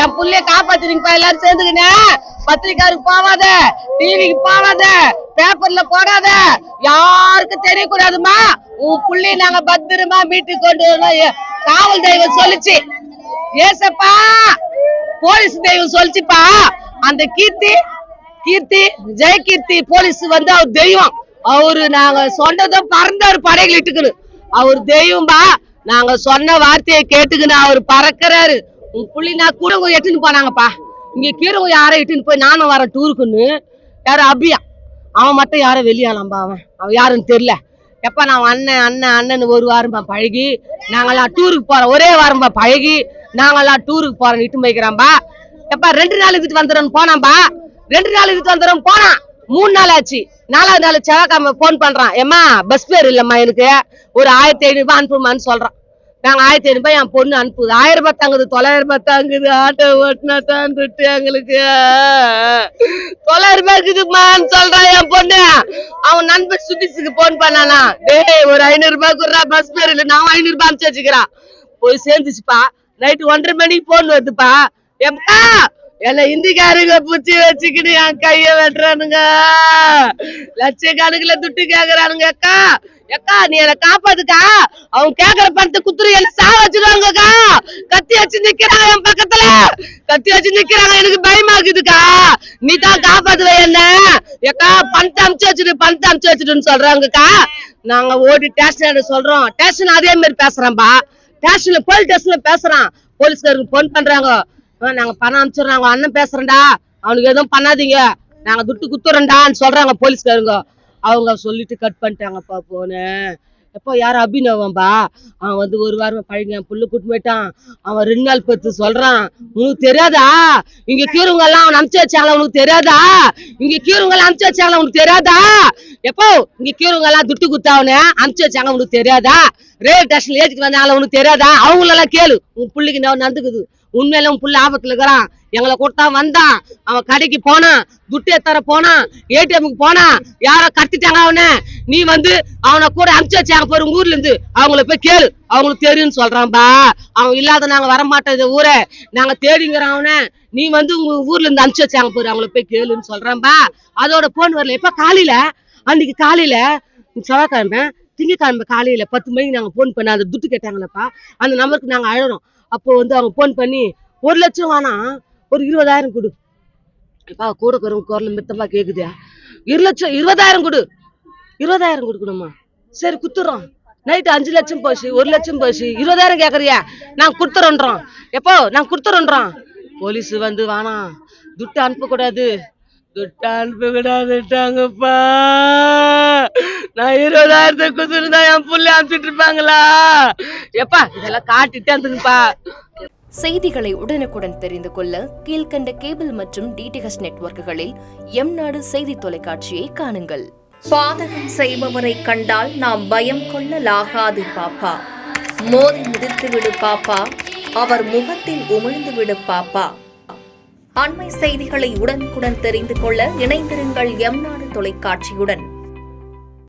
என் புள்ளைய காப்பாத்துறீங்கப்பா எல்லாரும் சேர்ந்துக்கினே. பத்திரிக்காருக்கு போவாத, டிவிக்கு போவாத, பேப்பர்ல போடாத, யாருக்கும் தெரியக்கூடாதுமா. உன் புள்ளைய நாங்க பத்திரமா வீட்டுக்கு கொண்டு வரணும். காவல் தெய்வம் சொல்லிச்சு, ஏசப்பா போலீஸ் தெய்வம் சொல்லிச்சுப்பா. அந்த கீர்த்தி ஜெயகீர்த்தி போலீஸ் வந்து அவர் தெய்வம். அவரு நாங்க சொன்னதும் பறந்தாரு படைகள் இட்டுக்குன்னு. அவர் தெய்வம்பா. நாங்க சொன்ன வார்த்தையை கேட்டுக்குன்னு அவர் பறக்கிறாரு. உன் புள்ளி நான் கூட எட்டுன்னு போனாங்கப்பா. இங்க கீரங்க யாரும் இட்டுன்னு போய் நானும் வரேன் டூருக்குன்னு. யாரும் அபியா அவன் மட்டும் யாரும் வெளியாலாம்பா. அவன் யாருன்னு தெரியல. எப்ப நான் அண்ணன் ஒரு வாரம்பா பழகி நாங்கெல்லாம் டூருக்கு போறோம். ஒரே வாரம்பா பழகி நாங்கெல்லாம் டூருக்கு போறோம் இட்டு வைக்கிறான்பா. எப்ப 2 நாள் இதுட்டு வந்துடும் போனாம்பா. 2 நாள் இதுட்டு வந்துடும் போனா. 3 நாள் ஆச்சு. 4வது நாள் செவ்வாய்க்கிழமை போன் பண்றான். ஏமா பஸ் பேர் இல்லம்மா, எனக்கு ஒரு 1500 ரூபாய் அனுப்புமான்னு சொல்றான். நாங்க 1500 ரூபாய் என் பொண்ணு அனுப்புது. 1000 ரூபாய் தாங்குது, 900 ரூபாய் தாங்குது. ஆட்டோ ஓட்டினா தான் துட்டு எங்களுக்கு 900 ரூபாய் இருக்குதுமான்னு சொல்றான் என் பொண்ணு. அவன் நண்பர் சுத்திசுக்கு போன் பண்ணானா, டேய் ஒரு 500 ரூபாய் குடுறா, பஸ் பேர் இல்ல. நான் 500 ரூபாய் அனுப்பிச்சு வச்சுக்கிறான். போய் சேர்ந்துச்சுப்பா. நைட்டு 1:30 மணிக்கு போன் வருதுப்பா. எப்பா என்ன இந்திக்காரங்க புடிச்சு வச்சுக்கிட்டு என் கைய வெட்டுறானுங்க. லட்சக்கணக்குல துட்டு கேக்குறானுங்க. அக்கா நீ என்ன காப்பாத்துக்கா. அவங்க கேக்குற பணத்தை குத்துரு என்ன சாவ வச்சிருவாங்கக்கா. கத்தி வச்சு நிக்கிறாங்க என் பக்கத்துல. கத்தி வச்சு நிக்கிறாங்க. எனக்கு பயமாக்குதுக்கா. நீ தான் காப்பாத்துவ என்ன. ஏக்கா பணத்தை அமுச்சு வச்சுட்டுன்னு சொல்றாங்கக்கா. நாங்க ஓடி ஸ்டேஷன் சொல்றோம். ஸ்டேஷன் அதே மாதிரி பேசுறான்பா. ஸ்டேஷன்ல போலீஸ் ஸ்டேஷன்ல பேசுறான். போலீஸ்காரங்க போன் பண்றாங்க. நாங்க பணம் அனுப்பிச்சிடுறாங்க. அண்ணன் பேசுறேன்டா, அவனுக்கு எதுவும் பண்ணாதீங்க, நாங்க துட்டு குத்துறோம்டான்னு சொல்றாங்க போலீஸ்காரங்க. அவங்க சொல்லிட்டு கட் பண்ணிட்டாங்கப்பா போன. எப்போ யாரும் அபிநவம்பா. அவன் வந்து ஒரு வாரம் பழக புல்லு கூட்டு போயிட்டான். அவன் 2 நாள் பத்து சொல்றான். உனக்கு தெரியாதா இங்க கீருங்க எல்லாம் அவன் அனுப்பிச்சு வச்சாங்களா? உனக்கு தெரியாதா இங்க கீருங்க எல்லாம் அனுப்பிச்சு வச்சாங்களா? உனக்கு தெரியாதா? எப்போ இங்க கீருங்க எல்லாம் துட்டு குத்தாவனு அனுப்பிச்சு வச்சாங்க, உனக்கு தெரியாதா? ரயில்வே ஸ்டேஷன்ல ஏற்றிட்டு வந்தாங்களா? உனக்கு தெரியாதா? அவங்களெல்லாம் கேளு. உன் புள்ளிக்கு நடந்துக்குது. உண்மையில உன் புள்ள ஆபத்துல இருக்கிறான். எங்களை கொடுத்தா வந்தான். அவன் கடைக்கு போனான், துட்டு எத்தர போனான், ஏடிஎம்க்கு போனான். யாரோ கத்திட்டாங்க அவனை. நீ வந்து அவனை கூட அனுப்பிச்சு வச்சாங்க பாரு உங்க ஊர்ல இருந்து. அவங்கள போய் கேளு, அவங்களுக்கு தெரியும்னு சொல்றான்பா. அவன் இல்லாத நாங்க வரமாட்டோம் இந்த ஊரை. நாங்க தேடிங்கிறோம் அவனை. நீ வந்து உங்க ஊர்ல இருந்து அனுப்பிச்சு வச்சாங்க பாரு, அவங்கள போய் கேளுன்னு சொல்றான்பா. அதோட போன் வரல. எப்ப காலையில அன்னைக்கு காலையில செவ்வாய்க்கிழமை திங்கக்கிழமை காலையில 10 மணிக்கு நாங்க போன் பண்ண அந்த துட்டு கேட்டாங்களப்பா. அந்த நம்பருக்கு நாங்க அழறோம். அப்போ வந்து அவங்க போன் பண்ணி 1 லட்சம் வேணா ஒரு 20,000 கொடு. இப்ப கூட குரல் மித்தமா கேக்குதா? 2 லட்சம் 20,000 கொடு. 20,000 கொடுக்கணுமா? சரி குத்துறோம். நைட்டு 5 லட்சம் போச்சு, 1 லட்சம் போச்சு, 20,000 கேக்குறியா? நாங்க குடுத்துறோன்றோம். எப்போ நாங்க குடுத்துறோன்றோம். போலீஸ் வந்து வேணாம் துட்டு அனுப்பக்கூடாது, துட்டு அனுப்பக்கூடாதுட்டாங்கப்பா. நான் 20,000 குடுத்துருந்தா என் புள்ள அனுப்பிச்சிட்டு இருப்பாங்களா? எப்பா இதெல்லாம் காட்டிட்டு வந்துருப்பா. செய்திகளை உடனுக்குடன் தெரிந்து கொள்ள கீழ்கண்ட கேபிள் மற்றும் டிடிஹெச் நெட்வொர்க்குகளில் எம்நாடு செய்தி தொலைக்காட்சியை காணுங்கள். பாதகம் செய்பவரை கண்டால் நாம் பயம் கொள்ளலாகாது பாப்பா. மோதி மிதித்து விடு பாப்பா, அவர் முகத்தில் உமிழ்ந்து விடு பாப்பா. அண்மை செய்திகளை உடனுக்குடன் தெரிந்து கொள்ள இணைந்திருங்கள் எம்நாடு தொலைக்காட்சியுடன்.